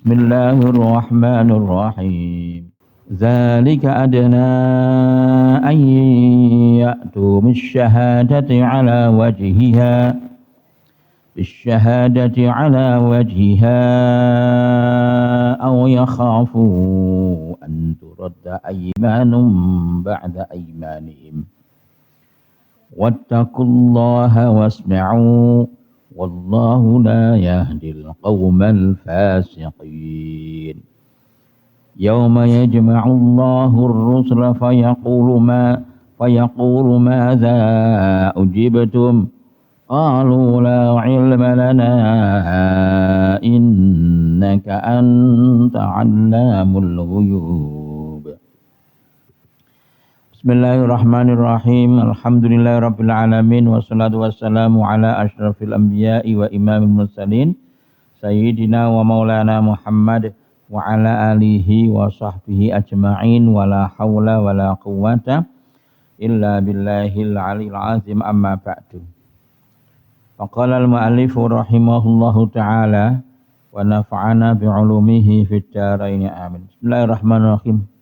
Bismillahirrahmanirrahim. Dzalika adna an ya'tu bisyahadati ala wajhiha aw yakhafu an turadda aymanun ba'da aymanihim wattaqullaha wasma'u wallahu la yahdil qawmal fasiqin. Yawma yajma'u Allahu ar-rusula fayaqulu madza ujibtum qalu la ilma lana innaka anta 'allamul ghuyub. Bismillahirrahmanirrahim. Alhamdulillahirabbil alamin wassalatu wassalamu ala asyrafil anbiya'i wa imamil mursalin sayyidina wa maulana Muhammad wa ala alihi wa sahbihi ajma'in wa la hawla wa la quwwata illa billahil aliyil azim, amma ba'du. Faqala al-mu'allif rahimahullahu ta'ala wa nafa'ana bi'ulumihi fid dharain amin. Bismillahirrahmanirrahim.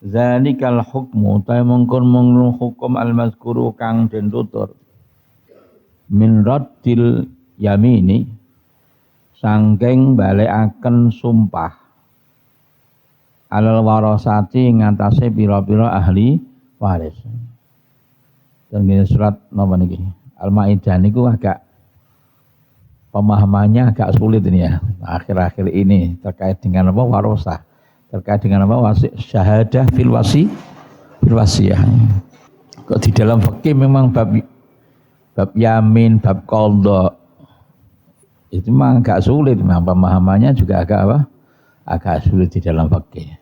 Zalikal hukmu ta mungkon hukum al-mazkuru kang den tutur min raddil yamini sangking balekaken sumpah alal warasati ngatasé pira-pira ahli waris. Dan ini surat napa niki? Al-Maidah niku agak pemahamannya agak sulit ini ya. Akhir-akhir ini terkait dengan apa warasah. Terkait dengan apa syahadah fil wasiyah. Kok di dalam fikih memang bab yamin, bab qadha itu memang agak sulit, memang pemahamannya juga agak apa? Agak sulit di dalam fikih.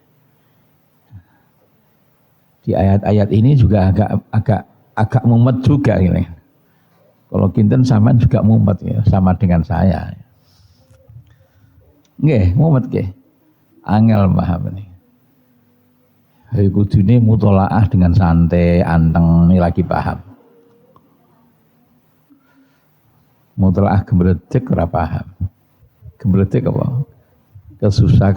Di ayat-ayat ini juga agak mumet juga ini. Kalau kinten sampean juga mumet ya, sama dengan saya. Nggih, mumet nggih. Angel paham ini. Hari kudune mutolaah dengan santai, anteng, ini lagi paham. Mutolaah gembledek ora paham. Gembledek apa? Kesusah.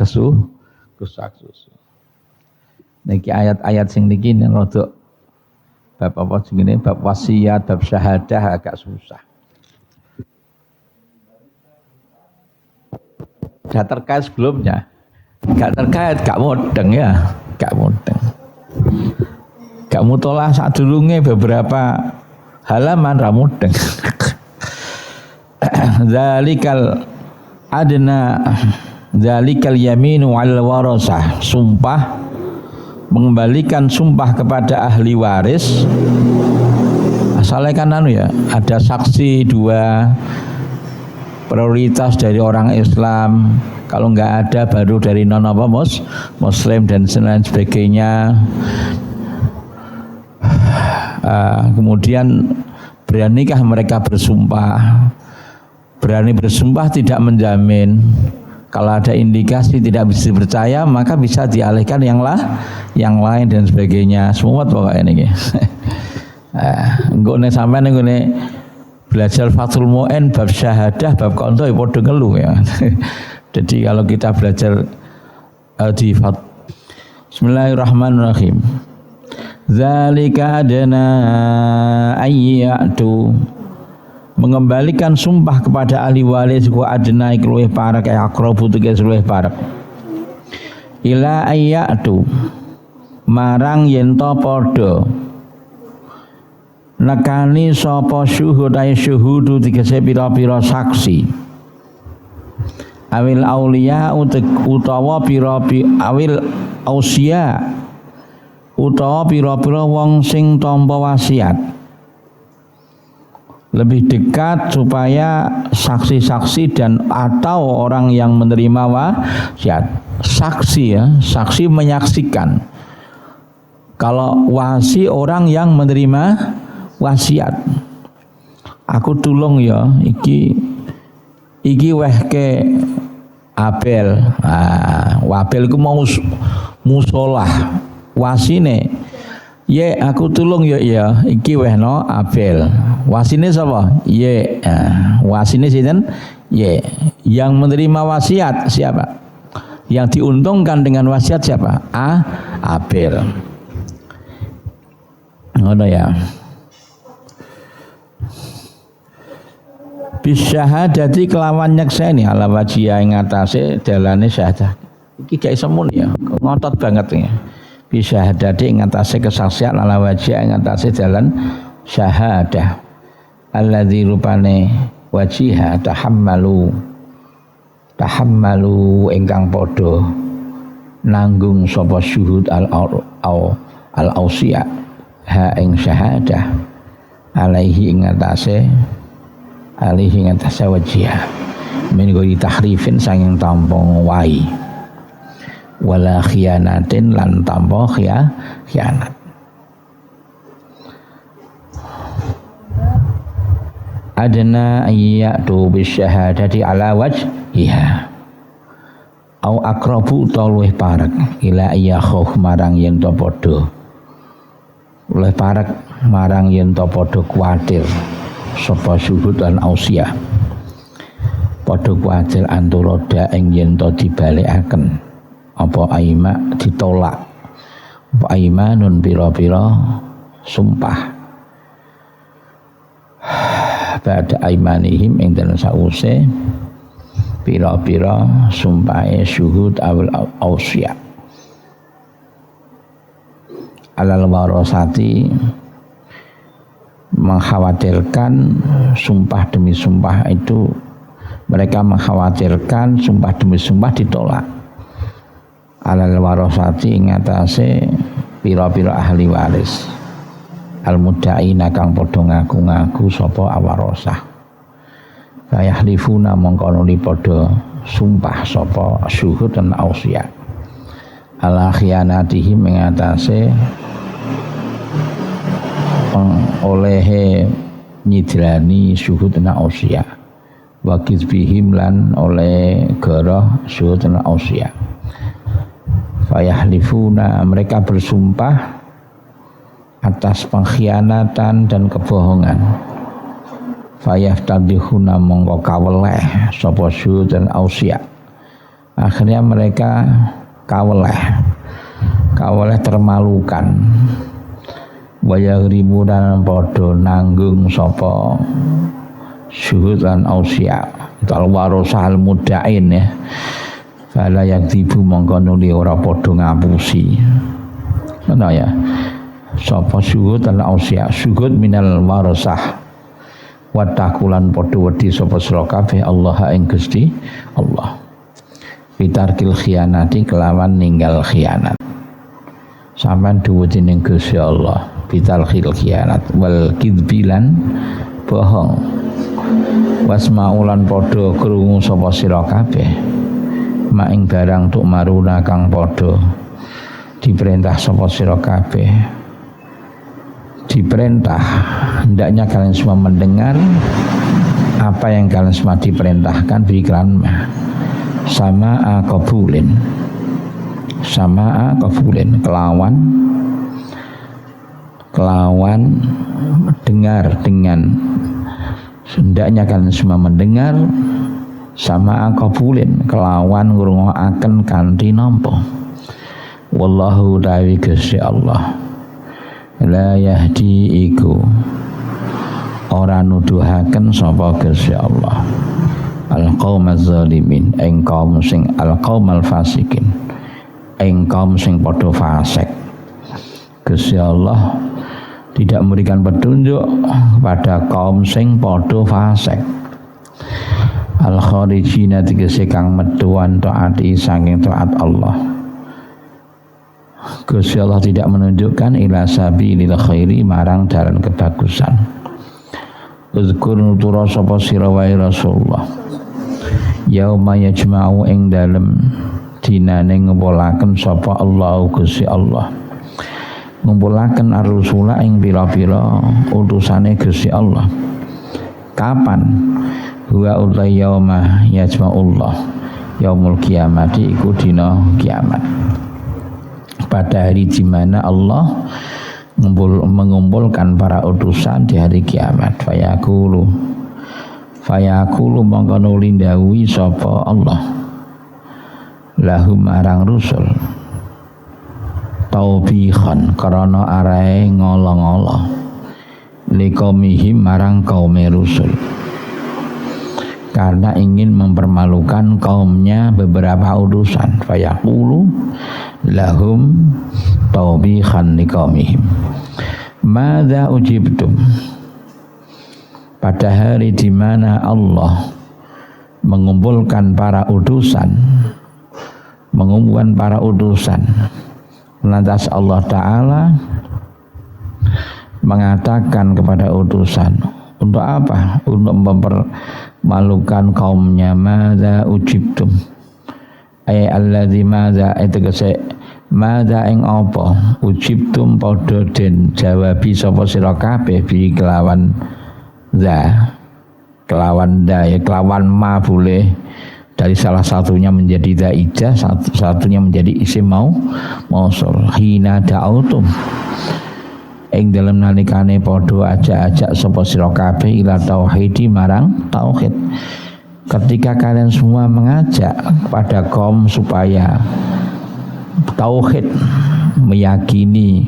Niki ayat-ayat sing niki rada bab apa jenenge bab wasiat, bab syahadah agak susah. Sudah terkait sebelumnya. Gak terkait, gak mudeng ya, gak mudeng. Gak mutolaah sadurunge beberapa halaman ra mudeng. Zalikal yaminu 'alal warasah, sumpah mengembalikan sumpah kepada ahli waris. Asalnya kan ya, ada saksi dua, prioritas dari orang Islam. Kalau enggak ada baru dari non apa muslim dan lain sebagainya. Kemudian beranikah mereka bersumpah? Berani bersumpah tidak menjamin. Kalau ada indikasi tidak bisa dipercaya, maka bisa dialihkan yang lain dan sebagainya. Semua pokoknya ini. Engko nek sampean ngene belajar Fathul Mu'in bab syahadah, bab qadha ya padha ngelu ya. Jadi kalau kita belajar Bismillahirrahmanirrahim. Zalika adna ayyatu, mengembalikan sumpah kepada ahli waris ku adna iku luwih parek akrabu tegese luwih parek. Ila ayyatu, marang yen to padha nekani sapa syuhud ay syuhudu tegese pira-pira saksi. Awil auliya utawa pira-pira awil ausia utawa pira-pira wong sing tampa wasiat. Lebih dekat supaya saksi-saksi dan atau orang yang menerima wasiat. Saksi ya, saksi menyaksikan. Kalau wasi orang yang menerima wasiat. Aku tulung ya iki wehke Abel. Abel ku mau musolah wasine Ye aku tulung ya iya iki wehno Abel. Wasine sapa? Ye. Wasine sinten? Ye. Yang menerima wasiat siapa? Yang diuntungkan dengan wasiat siapa? Abel. Ngono ya. Bisyahadati kelawan nyekseni ala wajhiha ing atase dalane syahadah. Iki gak iso muni ya, ngotot banget ya. Bisyahadati ing atase kesaksian ala wajhiha ing atase dalan syahadah. Alladzi rupane wajhiha tahammalu ingkang padha nanggung sapa syuhud al-ausiya ha ing syahadah alaihi ing atase wajhiha min ghairi tahrifin sanging tanpa wahi wala khiyanatin lan tanpa khianat. Adna ayyatu bisyahadati ala wajhiha au akrabu luwih parek ila ayyakhuf marang yen to padha luwih parek marang yen to padha kuwatir sapa syuhud lan ausia padha kuwatir antara daeng yen to dibalekaken apa aima ditolak apa aimanun pira-pira sumpah pada aimanihim ing dalem sause pira-pira sumpahe syuhud awal ausia alal warasati mengkhawatirkan sumpah demi sumpah itu mereka mengkhawatirkan sumpah demi sumpah ditolak alal warasati ing atase pira-pira ahli waris al-mudda'ina kang padha ngaku-ngaku sapa awarosah fayahlifuna mongko nuli padha sumpah sapa syuhud dan ausia ala khianatihim ing atase olehe nyidrani syuhud dan ausia wa kizbihim lan oleh gara syuhud dan ausia fayahlifuna mereka bersumpah atas pengkhianatan dan kebohongan fayaftadihuna mongko kaweleh sapa syuhud dan ausia akhirnya mereka kaweleh termalukan wayagrimu dan padha nanggung sapa syuhud lan ausia tal warasal mudain ya fala yakdibu mongko nuli ora padha ngapusi ngono ya sapa syuhud lan ausia syuhud minal warasah wa takulan padha wedi sapa sira kabeh Allah ing Gusti Allah bitarkil khianati kelawan ninggal khianat sampean duwudi ning Gusti Allah bitarkil khianat wal kidbilan bohong wasmaulan padha krungu sapa sira kabeh mak ing barang tuk maruna kang padha diperintah sapa sira kabeh diperintah hendaknya kalian semua mendengar apa yang kalian semua diperintahkan biklan sama akabulin kelawan dengar dengan hendaknya kalian semua mendengar sama akabulin kelawan ngrungokaken kanthi nampa wallahu ta'ala Gusti Allah la yahdi iku ora nuduhaken sapa Gusti Allah al-qaumaz zalimin ing kaum sing al-qaumal fasikin ing kaum sing padha fasik. Gusti Allah tidak memberikan petunjuk pada kaum sing padha fasik al-kharijina tegese kang metuan taati saking taat Allah. Gusti Allah tidak menunjukkan ila sabilil khairi marang dalan kebagusan. Uzkur nutura sapa sira wae Rasulullah. Yauma yajma'u ing dalem dinane ngumpulaken sapa Allah Gusti Allah. Ngumpulaken ar-rusula ing pira-pira utusane Gusti Allah. Kapan? Huwa utai yauma yajma'ullah. Yaumul kiamati iku dina kiamat. Pada hari di mana Allah mengumpulkan para utusan di hari kiamat. Fayaqulu mongko nuli ndawuhi sapa Allah lahum marang rusul taubihan karana arahe ngolo-ngolo liqaumihim marang kaum rusul, karena ingin mempermalukan kaumnya beberapa utusan. Fayaqulu lahum taubihan liqaumihim madza ujibtum, pada hari di mana Allah mengumpulkan para utusan, lantas Allah Ta'ala mengatakan kepada utusan, untuk apa? Untuk mempermalukan kaumnya. Madza ujibtum, ay alladzi madza etegese madza ing apa ujibtum padha den jawabi sapa sira kabeh bi kelawan kelawan ma boleh dari salah satunya menjadi zaijah, satunya menjadi isim mausul. Hina da'autum ing dalem nalikane padha ajak-ajak sapa sira kabeh ila tauhidi marang tauhid. Ketika kalian semua mengajak pada kaum supaya tauhid, meyakini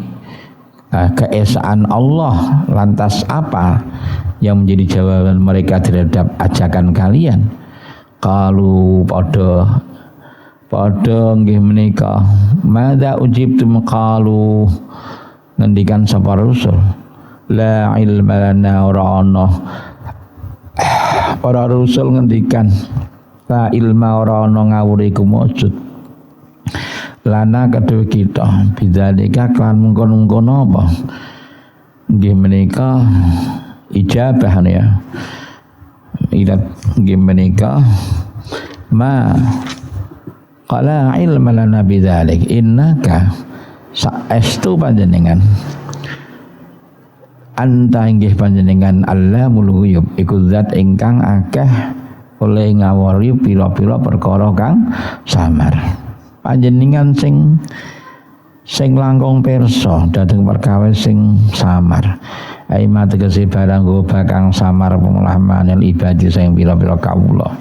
keesaan Allah, lantas apa yang menjadi jawaban mereka terhadap ajakan kalian? Qalu padha nggih menika madza ujibtum, qalu ngendikan sapa rusul la ilma lana ora ana. Para rusul ngendikan la ilma ora ana ngawuri kumujud lana kedue kita bidzalika kan mengkono-mengkono apa nggih menika ijabah ya. Ila nggih menika ma qala ilma lana bidzalik innaka saestu panjenengan anta inggih panjenengan Allamul ghuyub iku zat ingkang akeh oleh ngawari pira-pira perkara kang samar. Panjenengan sing langkung pirsa dhateng perkawis sing samar. Aima tegese barang bakang samar pemulamanil ibadi sing pira-pira kawula.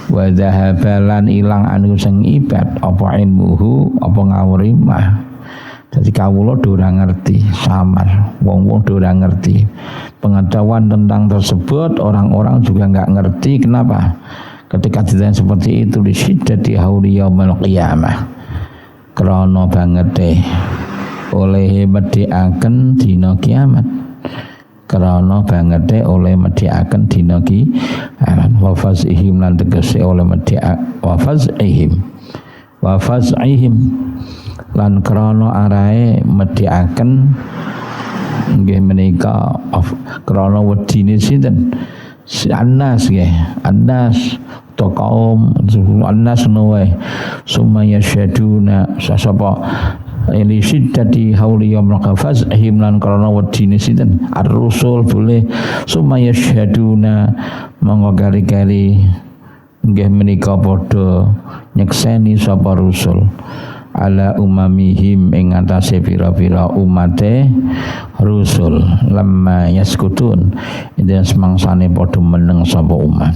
Wa dhahabalan ilang anu sing ibad apa ilmuhu apa ngawuri mah. Jadi kawula ora ngerti, samar, wong-wong ora ngerti pengetahuan tentang tersebut, orang-orang juga enggak ngerti. Kenapa? Ketika ditanya seperti itu di syiddati hauli yaumil qiyamah, krana bangete oleh medhiaken dina kiamat, krana bangete oleh medhiaken dina kiamat. Wa fazihim lan tegese oleh wa fazihim lan krana arahe medhiaken nggih menika krana wedine sinten annas nggih annas to kaum annas nuwe sumaya syaduna sapa ini syiddati hauli yaumil qafazihim lan krana wedine sinten ar-rusul boleh sumaya syaduna monggo kali-kali nggih menika padha nyekseni sapa rusul ala umamihim ing atase pira-pira umate rusul lamma yaskutun yen semangsane padha meneng sapa umat.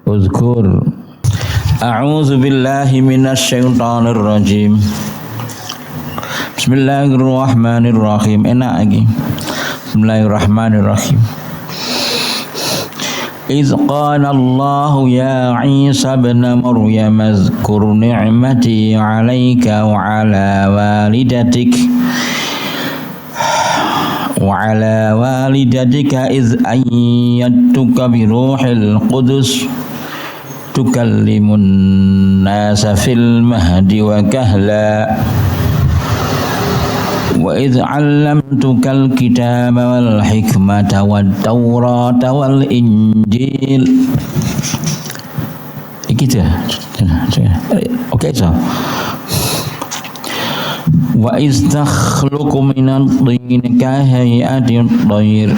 Uzkur a'udzu billahi minasyaitonir rajim. Bismillahirrahmanirrahim. Enak lagi. Bismillahirrahmanirrahim. إذ قال الله يا عيسى ابن مريم اذكر نعمتي عليك وعلى والدتك إذ أيدتك بروح القدس تكلم الناس في المهد وكهلا وإذ علمتك الكتاب والحكمة والتوراة والإنجيل. Gitu. Oke, so. Wa istakhluqu minat tin kahayati at-tayr.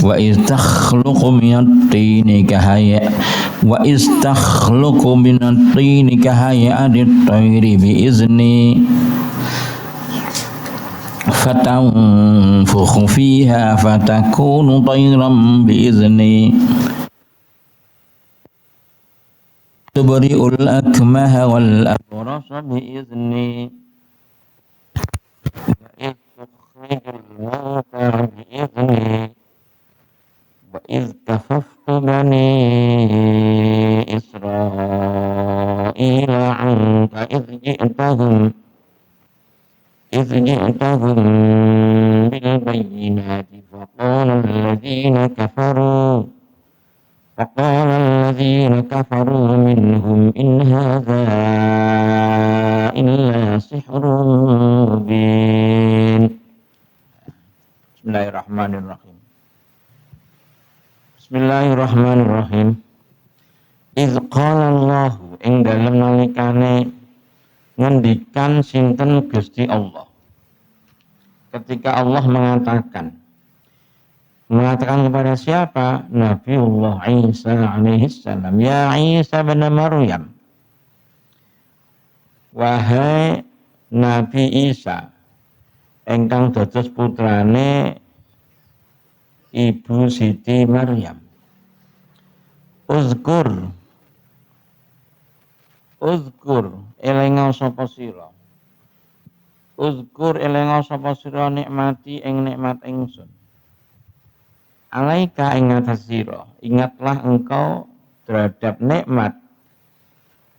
Wa istakhluqu minat tin kahayati at-tayr bi izni فتنفخ فيها فتكون طيرا بإذني تبرئ الأكمه والأبرص بإذني وإذ تخرج الموتى بإذني وإذ كففت بني إسرائيل عنك إذ جئتهم بالبينات فقال الذين كفروا منهم إن هذا إلا سحر مبين. Bismillahirrahmanirrahim. Bismillahirrahmanirrahim. Iz qala Allahu ing dalem nalikane ngendikan sinten Gusti Allah. Ketika Allah mengatakan kepada siapa? Nabiullah Isa alaihi salam. Ya Isa bin Maryam. Wahai Nabi Isa engkang dados putrane Ibu Siti Maryam. Uzkur elenga sapa sira. Uzkur elenga sapa sira nikmati ing nikmat ingsun. Alaika ing atas sira. Ingatlah engkau terhadap nikmat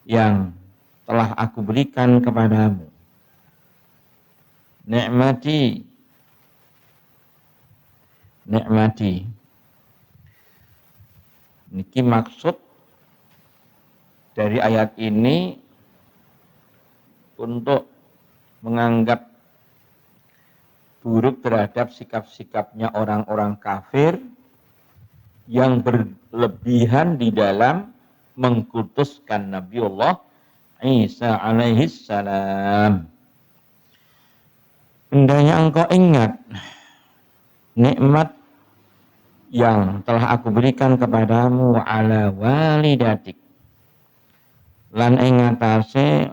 yang telah aku berikan kepadamu. Nikmati. Niki maksud dari ayat ini untuk menganggap buruk terhadap sikap-sikapnya orang-orang kafir yang berlebihan di dalam mengkultuskan Nabiullah Isa alaihi salam. Hendaknya engkau ingat nikmat yang telah aku berikan kepadamu ala walidatik lan ing atase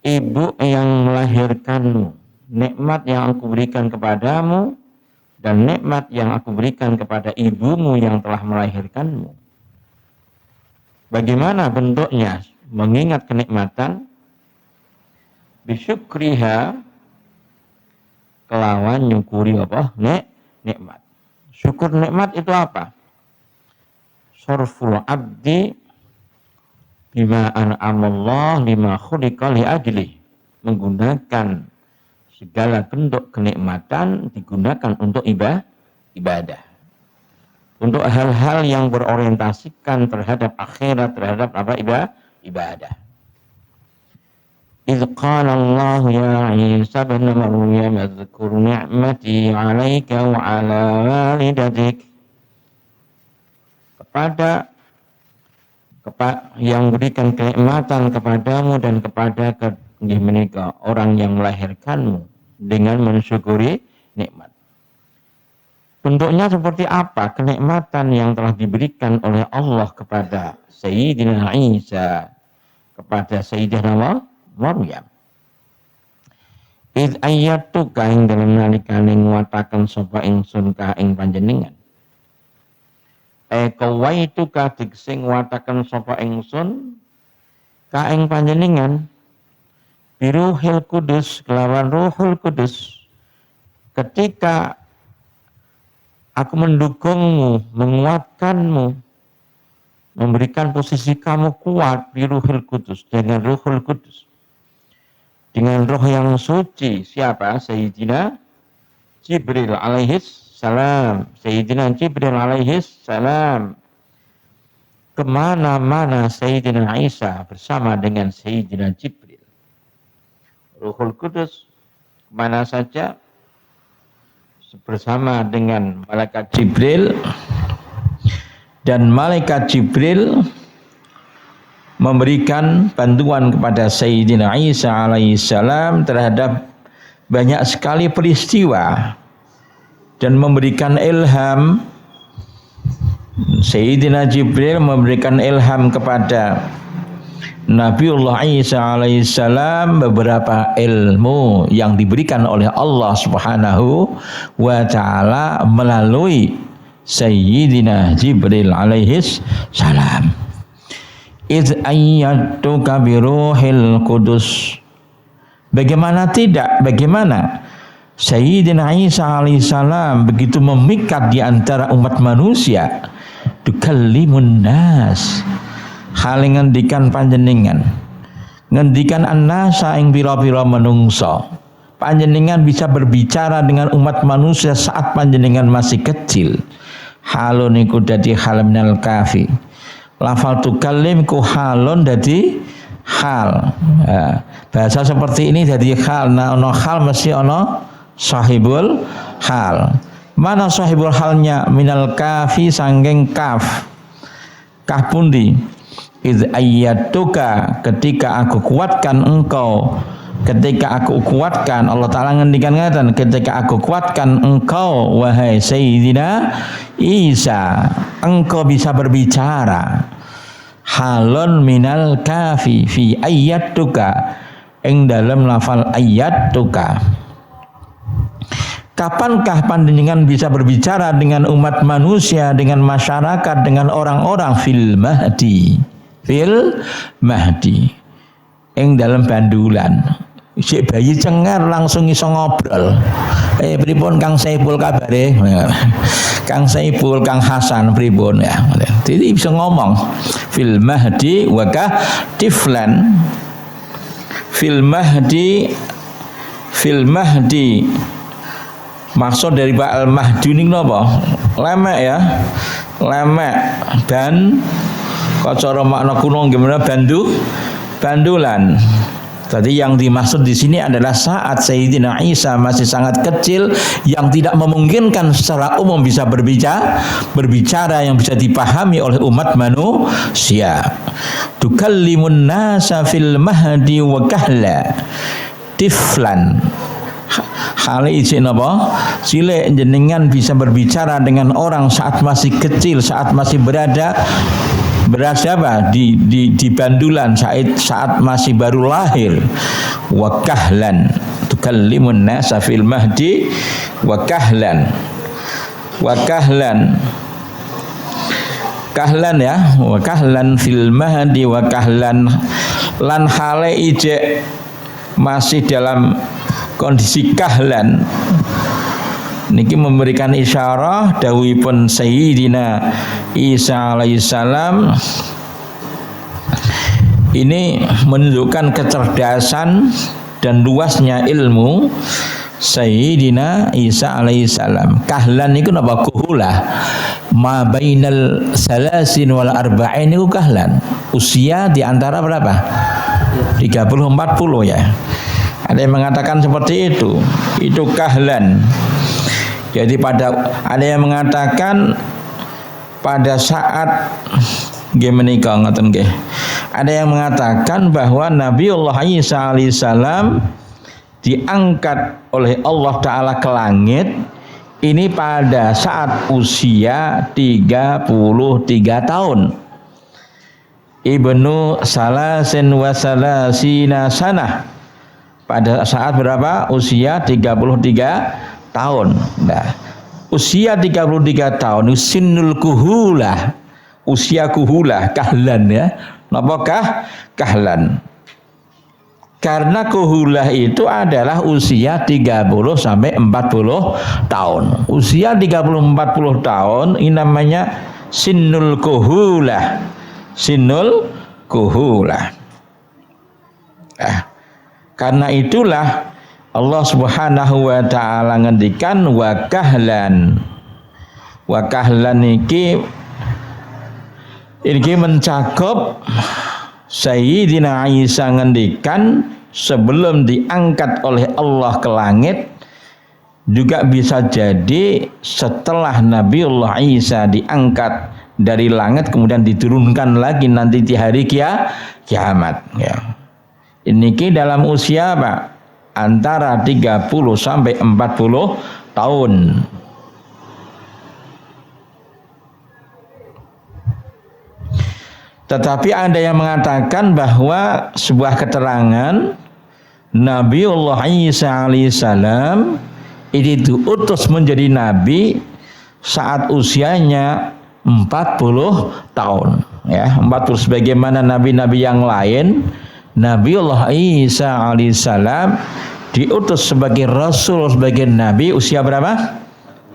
ibu yang melahirkanmu, nikmat yang aku berikan kepadamu dan nikmat yang aku berikan kepada ibumu yang telah melahirkanmu. Bagaimana bentuknya mengingat kenikmatan? Bisyukriha kelawan nyukuri apa? Nikmat. Syukur nikmat itu apa? Sarful abdi bima an'amallah lima khuliqa li ajli. Menggunakan segala bentuk kenikmatan digunakan untuk ibadah. Untuk hal-hal yang berorientasikan terhadap akhirat, terhadap apa? Ibadah. إذ قال الله يا عيسى ابن مريم اذكر نعمتي عليك وعلى والدتك. Kepada yang berikan kenikmatan kepadamu dan kepada mereka orang yang melahirkanmu dengan mensyukuri nikmat. Bentuknya seperti apa kenikmatan yang telah diberikan oleh Allah kepada Sayyidina Isa, kepada Sayyidina Maryam. Id ayatu ka ing dalem nalikane nguwataken sapa ingsun ka ing panjenengan. Kawaitu ka dikse nguwataken sapa ingsun ka ing panjenengan biruhil kudus kelawan Ruhul Kudus. Ketika aku mendukungmu, menguatkanmu, memberikan posisi kamu kuat biruhil kudus dengan Ruhul Kudus. Dengan roh yang suci. Siapa? Sayyidina Jibril alaihis salam. Sayyidina Jibril alaihis salam. Kemana-mana Sayyidina Isa bersama dengan Sayyidina Jibril. Ruhul Kudus kemana saja bersama dengan malaikat Jibril. Dan malaikat Jibril memberikan bantuan kepada Sayyidina Isa alaihissalam terhadap banyak sekali peristiwa dan memberikan ilham. Sayyidina Jibril memberikan ilham kepada Nabiullah Isa alaihissalam beberapa ilmu yang diberikan oleh Allah Subhanahu wa taala melalui Sayyidina Jibril alaihis salam. Idz ayyatuka biruhil qudus. Bagaimana tidak? Bagaimana Sayyidina Isa alaihissalam begitu memikat di antara umat manusia, tukallimun nas, hal ngendikan panjenengan, ngendikan annasa ing pira-pira manungsa. Panjenengan bisa berbicara dengan umat manusia saat panjenengan masih kecil. Halun iku dadi hal minal kafi. Lafal tukallim ku halun dadi hal. Bahasa seperti ini dadi hal. Nah, ono hal mesti ono sahibul hal. Mana sahibul halnya? Minal kafi sangking kaf. Kaf pundi? Idz ayyatuka, ketika aku kuatkan engkau. Ketika aku kuatkan, Allah Ta'ala ngendikan ngatan, ketika aku kuatkan engkau wahai Sayyidina Isa, engkau bisa berbicara. Halun minal kafi fi ayyatuka, ing dalam lafal ayyatuka. Kapankah panjenengan bisa berbicara dengan umat manusia, dengan masyarakat, dengan orang-orang? Fil mahdi, fil mahdi, ing dalam bandulan. Sik bayi cengar langsung iso ngobrol. Pripun Kang Saiful kabare? Kang Saiful, Kang Hasan pripun ya? Jadi bisa ngomong. Fil mahdi wa ka tiflan. Fil mahdi, fil mahdi. Maksud dari Pak Al-Mahdi ini napa? Lemek ya. Lemek dan kok cara makna kuno gimana bandulan. Tadi yang dimaksud di sini adalah saat Sayyidina Isa masih sangat kecil yang tidak memungkinkan secara umum bisa berbicara yang bisa dipahami oleh umat manusia. Tukallimun nasa fil mahdi wa kahla tiflan. Hal izin apa? Cilik jenengan bisa berbicara dengan orang saat masih kecil, saat masih berada apa? Di bandulan saat masih baru lahir. Wa kahlan, tukallimun nasa fil mahdi wa kahlan. Wa kahlan. Kahlan ya, wa kahlan fil mahdi wa kahlan, lan hale ijek masih dalam kondisi kahlan. Niki memberikan isyarah dawuhipun Sayyidina Isa alaihissalam ini menunjukkan kecerdasan dan luasnya ilmu Sayyidina Isa alaihissalam. Kahlan niku napa? Kuhula ma bainal salasin wal arba'in niku kahlan. Usia di antara berapa? 30-40 ya. Ada yang mengatakan seperti itu. Itu kahlan. Jadi ada yang mengatakan pada saat menika ngoten nggih. Ada yang mengatakan bahwa Nabiullah Isa alaihissalam diangkat oleh Allah Ta'ala ke langit ini pada saat usia 33 tahun. Ibnu salasin wa salasina sanah. Pada saat berapa? Usia 33 tahun. Nah, usia 33 tahun sinnul kuhulah. Usia kuhulah, kahlan ya. Napakah kahlan? Karena kuhulah itu adalah usia 30 sampai 40 tahun. Usia 30-40 tahun ini namanya sinnul kuhulah. Sinnul kuhulah. Karena itulah Allah Subhanahu wa taala ngendikan wa kahlan. Wa kahlan iki mencakup Sayyidina Isa ngendikan sebelum diangkat oleh Allah ke langit, juga bisa jadi setelah Nabiullah Isa diangkat dari langit kemudian diturunkan lagi nanti di hari kiamat ya. Ini dalam usia apa? Antara 30 sampai 40 tahun. Tetapi ada yang mengatakan bahwa sebuah keterangan Nabiullah Isa alaihissalam ini diutus menjadi nabi saat usianya 40 tahun ya, 40 sebagaimana nabi-nabi yang lain. Nabiullah Isa alaihissalam diutus sebagai rasul, sebagai nabi usia berapa?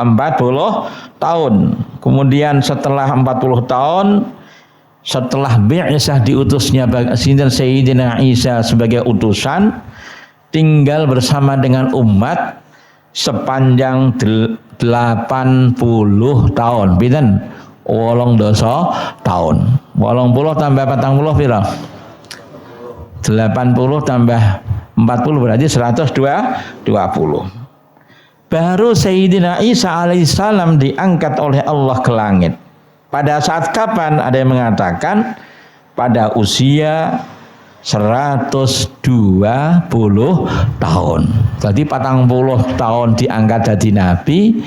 40 tahun. Kemudian setelah 40 tahun, setelah bi'tsah diutusnya Sayyidina Isa sebagai utusan, tinggal bersama dengan umat sepanjang 80 tahun. Pinten? 80 tahun. 80 tambah 40 pira? 80 tambah 40 berarti 120. Baru Sayyidina Isa alaihissalam diangkat oleh Allah ke langit. Pada saat kapan? Ada yang mengatakan pada usia 120 tahun. Jadi 40 tahun diangkat jadi nabi,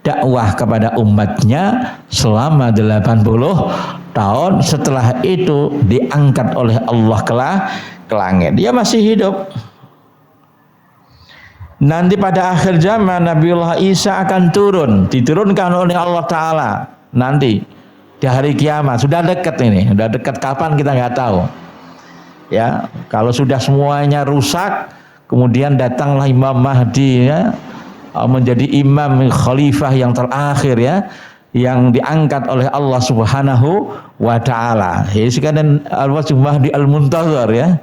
dakwah kepada umatnya selama 80 tahun. Setelah itu diangkat oleh Allah ke langit. Dia masih hidup. Nanti pada akhir zaman Nabiullah Isa akan diturunkan oleh Allah Ta'ala nanti di hari kiamat. Sudah dekat ini, sudah dekat, kapan kita nggak tahu ya. Kalau sudah semuanya rusak, kemudian datanglah Imam Mahdi ya, menjadi imam khalifah yang terakhir ya, yang diangkat oleh Allah Subhanahu wa Ta'ala. Ya, sekarang al-wajib Mahdi al-Muntazar ya,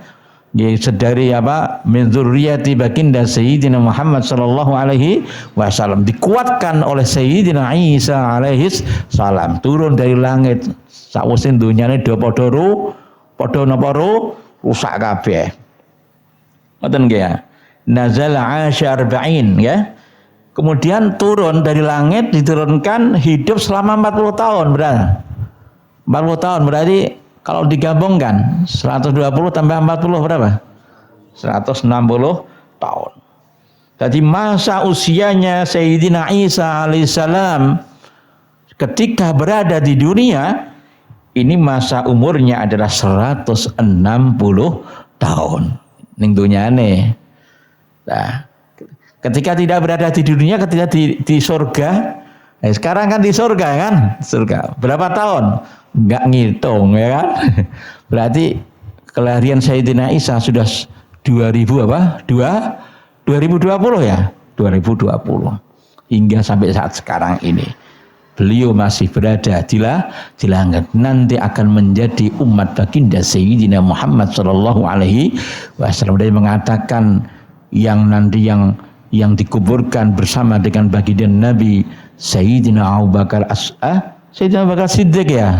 dari apa, min dzurriyyati baginda Sayyidina Muhammad sallallahu alaihi wasallam, dikuatkan oleh Sayyidina Isa alaihi salam, turun dari langit. Sakwise dunyane do padha napa rusak kabeh. Ngoten nggih ya. Nazala 40 ya. Kemudian turun dari langit, diturunkan, hidup selama 40 tahun berarti. 40 tahun berarti kalau digabungkan 120 tambah 40 berapa? 160 tahun. Jadi masa usianya Sayyidina Isa alaihissalam ketika berada di dunia ini masa umurnya adalah 160 tahun. Ning dunyane. Nah, ketika tidak berada di dunia, ketika di surga, sekarang kan di surga kan? Surga. Berapa tahun? Enggak ngitung ya kan. Berarti kelahiran Sayyidina Isa sudah 2000 apa? 2020 ya? 2020. Hingga sampai saat sekarang ini. Beliau masih berada di langit. Nanti akan menjadi umat baginda Sayyidina Muhammad sallallahu alaihi wasallam. Dia mengatakan yang nanti yang dikuburkan bersama dengan baginda Nabi Sayyidina Abu Bakar Sayyidina Abu Bakar Siddiq ya.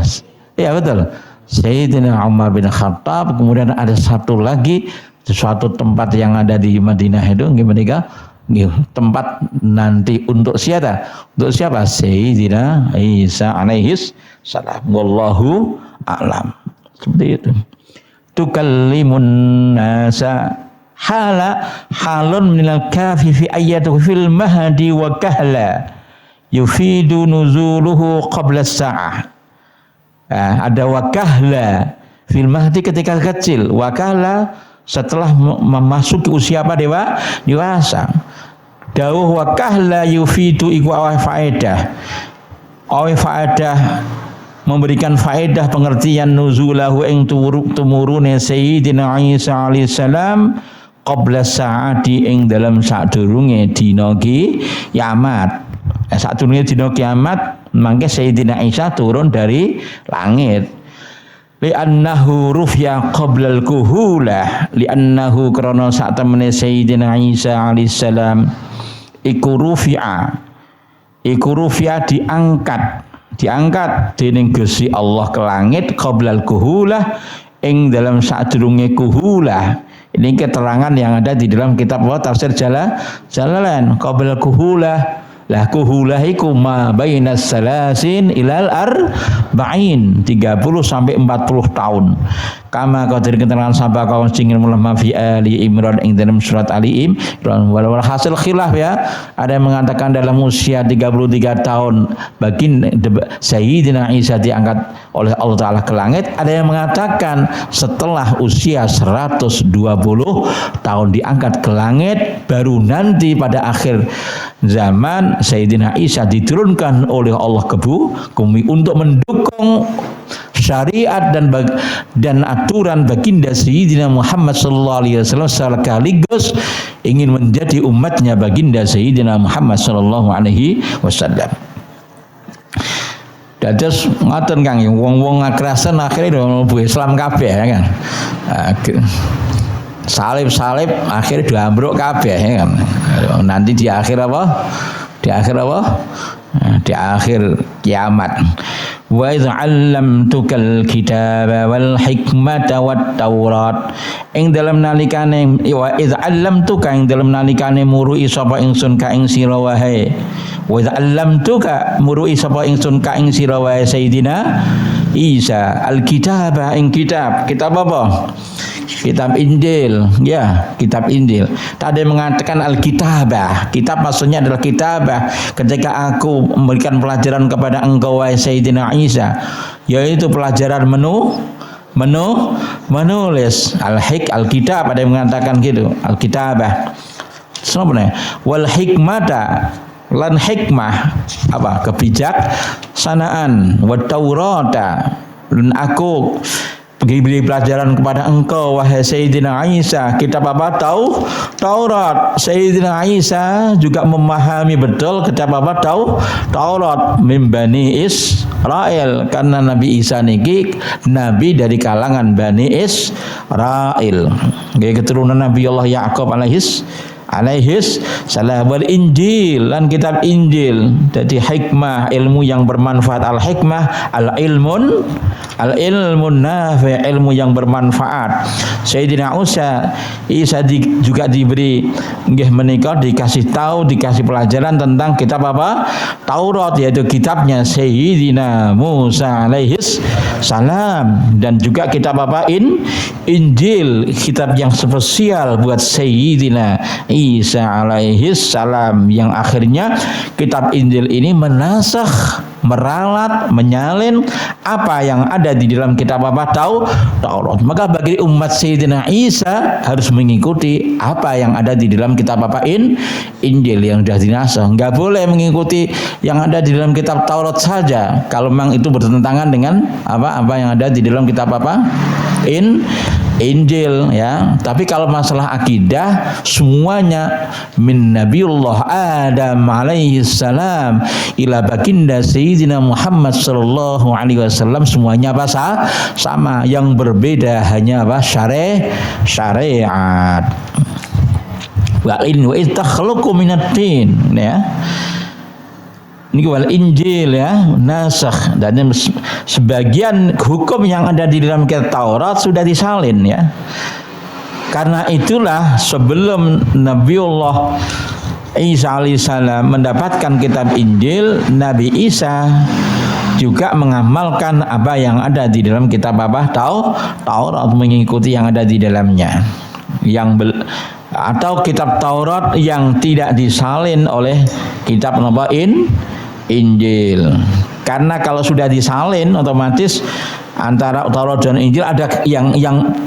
Ya betul. Sayyidina Umar bin Khattab, kemudian ada satu lagi suatu tempat yang ada di Madinah itu gimana? Tempat nanti untuk siapa? Untuk siapa? Sayyidina Isa alaihis salam. Wallahu a'lam. Seperti itu. Tukallimun nasa halun minal kafi fi ayyatuhu fil mahdi wa kahla yufidu nuzuluhu qabla sa'ah. Ada wakahla fil mahdi ketika kecil, wakahla setelah memasuki usia apa dewasa. Dawuh wakahla yufidu iku awa faedah memberikan faedah pengertian nuzulahu ing tumurune Sayyidina Isa alaihissalam qabla sa'ati ing dalam sadurunge dina kiamat. Sadurunge dina kiamat mangke Sayyidina Isa turun dari langit. Li'annahu rufya qablal kuhulah, li'annahu karena saat temene Sayyidina Isa alaihissalam iku rufi'a diangkat dening Gusti Allah ke langit qablal kuhulah ing dalam sadurunge kuhulah. Ini keterangan yang ada di dalam kitab tafsir Jalalain. Qablal kuhulah Lah kuhulahiku ma bainas salasin ilal arba'in 30 sampai 40 tahun. Kama qadir keterangan sahabat kaum singin mulama fi Ali Imran ing dalam surat Ali Imran. Walau hasil khilaf ya, ada yang mengatakan dalam usia 33 tahun baginda Sayyidina Isa diangkat oleh Allah Ta'ala ke langit. Ada yang mengatakan setelah usia 120 tahun diangkat ke langit, baru nanti pada akhir zaman Sayyidina Isa diturunkan oleh Allah ke bumi untuk mendukung syariat dan aturan baginda Sayyidina Muhammad sallallahu alaihi wasallam sekaligus ingin menjadi umatnya baginda Sayyidina Muhammad sallallahu alaihi wasallam. Dados ngoten Kang, wong-wong akrasen akhirnya mlebu Islam kabeh ya kan. Salib-salib akhirnya diambruk kabeh ya kan. Nanti di akhir apa? Di akhir kiamat. Wa idz 'allamtukal kitaba wal hikmata wat taurat. Ing dalem nalikane wa idz 'allamtuka ing dalem nalikane murui sapa ingsun ka ing sira wae. Wa idz 'allamtuka murui sapa ingsun ka ing sira wae Sayyidina Isa al kitaba ing kitab apa? Kitab Injil, ya, kitab Injil. Tadi mengatakan Alkitabah. Kitab maksudnya adalah kitabah. Ketika aku memberikan pelajaran kepada engkau wahai Sayyidina Isa, yaitu pelajaran menulis Alkitab, ada yang mengatakan gitu, Alkitabah. Sebenarnya wal hikmata lan hikmah apa? Kebijaksanaan, wa taurata. Dan aku beri pelajaran kepada engkau wahai Sayyidina Isa kitab apa? Taurat. Sayyidina Isa juga memahami betul kitab apa? Taurat min Bani Israel, karena Nabi Isa niki nabi dari kalangan Bani Israel, keturunan Nabi Allah Ya'qub alaihis salam. Wal Injil dan kitab Injil. Jadi hikmah, ilmu yang bermanfaat. Al hikmah al ilmun nafi', ilmu yang bermanfaat. Sayyidina Isa juga diberi nggih menika dikasih pelajaran tentang kitab apa? Taurat, yaitu kitabnya Sayyidina Musa alaihis salam, dan juga kitab apa? Injil, kitab yang spesial buat Sayyidina Isa alaihis salam, yang akhirnya kitab Injil ini menasakh, meralat, menyalin apa yang ada di dalam kitab apa? Taurat. Maka bagi umat Sayyidina Isa harus mengikuti apa yang ada di dalam kitab apa? Injil yang sudah dinasakh. Enggak boleh mengikuti yang ada di dalam kitab Taurat saja kalau memang itu bertentangan dengan apa yang ada di dalam kitab apa? Injil ya. Tapi kalau masalah akidah semuanya min Nabiullah Adam alaihi salam ila baginda Sayyidina Muhammad sallallahu alaihi wasallam semuanya apa? Sama. Yang berbeda hanya apa? Syariat. Wa in takhluqu minat tin ya. Ini wal Injil ya, nasakh, dan sebagian hukum yang ada di dalam kitab Taurat sudah disalin ya. Karena itulah sebelum Nabiullah Isa alaihissalam mendapatkan kitab Injil, Nabi Isa juga mengamalkan apa yang ada di dalam kitab apa? Taurat, mengikuti yang ada di dalamnya. Atau kitab Taurat yang tidak disalin oleh kitab apa? Injil. Karena kalau sudah disalin otomatis antara Taurat dan Injil ada yang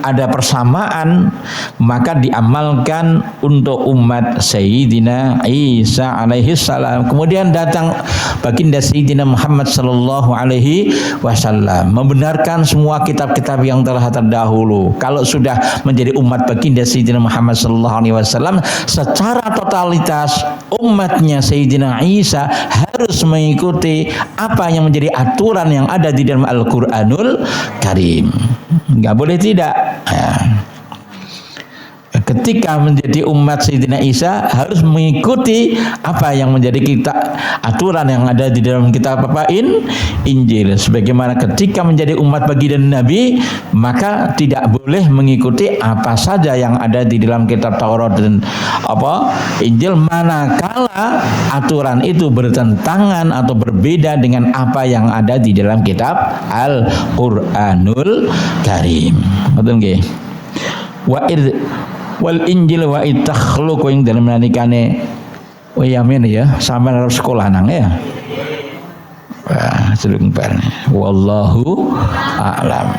ada persamaan, maka diamalkan untuk umat Sayyidina Isa alaihi salam. Kemudian datang baginda Sayyidina Muhammad sallallahu alaihi wasallam membenarkan semua kitab-kitab yang telah terdahulu. Kalau sudah menjadi umat baginda Sayyidina Muhammad sallallahu alaihi wasallam, secara totalitas umatnya Sayyidina Isa harus mengikuti apa yang menjadi aturan yang ada di dalam Al-Qur'anul Karim. Enggak boleh tidak ya. ketika menjadi umat Sayyidina Isa harus mengikuti apa yang menjadi aturan yang ada di dalam kitab Injil. Sebagaimana ketika menjadi umat baginda Nabi, maka tidak boleh mengikuti apa saja yang ada di dalam kitab Taurat dan Injil, manakala aturan itu bertentangan atau berbeda dengan apa yang ada di dalam kitab Al-Qur'anul Karim. Betul nggih? Wal Injil wa itakhluqu ing dalem nalikane yamin ya, sampean harus sekolah nang ya. Wah, sedeng bareng. Wallahu a'lam.